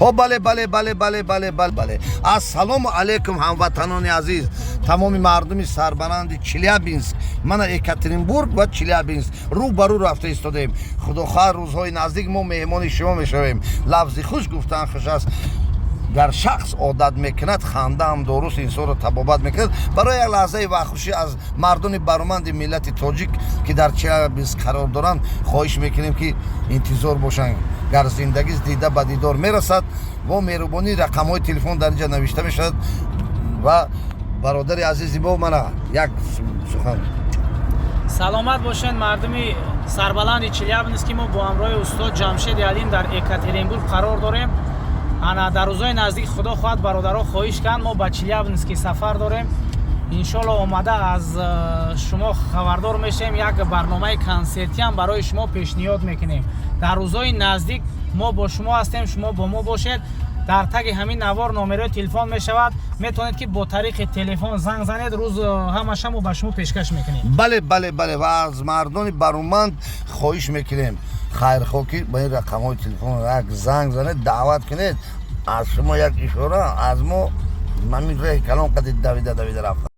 ها بله. السلام علیکم هموطنان عزیز، تمام مردم سربلند چلیابینسک. من اکاترینبورگ و چلیابینسک روبرو رفته ایستادیم. خداخواه روزهای نزدیک ما مهمان شما میشویم. لفظی خوش گفتن خوش است. گر شخص عادت میکند خنده هم درست انسان را تبابت میکند. برای یک لحظه وقوشی از مردم برومند ملت تاجیک که در چلیابینسک قرار دارند خواهش میکنیم که انتظار باشند. گر زندگی دیده به دیدار میرسد و مهربانی رقم‌های تلفن در اینجا نوشته میشد. و برادر عزیزی با من یک سخن. سلامت باشند مردم سربلند چلیابینسک که ما با همراه استاد جمشید علیم در اکاترینبورگ قرار داریم. انا در روزهای نزدیک خدا خواهد برادرها خواهش کردن ما به چلیابینسک سفر داریم. انشالله آمده از شما خبردار میشیم. یک برنامه کنسرتی هم برای شما پیشنهاد میکنیم. در روزهای نزدیک ما با شما هستیم، شما با ما باشید. در تگ همین نوار نمره تلفن میشود، میتونید که با طریق تلفن زنگ زنید. روز همش ما به شما پیشکش میکنیم. بله و از مردم برومند خواهش میکنیم خیرخواه که با این رقم‌های تلفن یک زنگ زنید، دعوت کنید. از شما یک اشاره از ما من میگم کلام قد دویده رفت.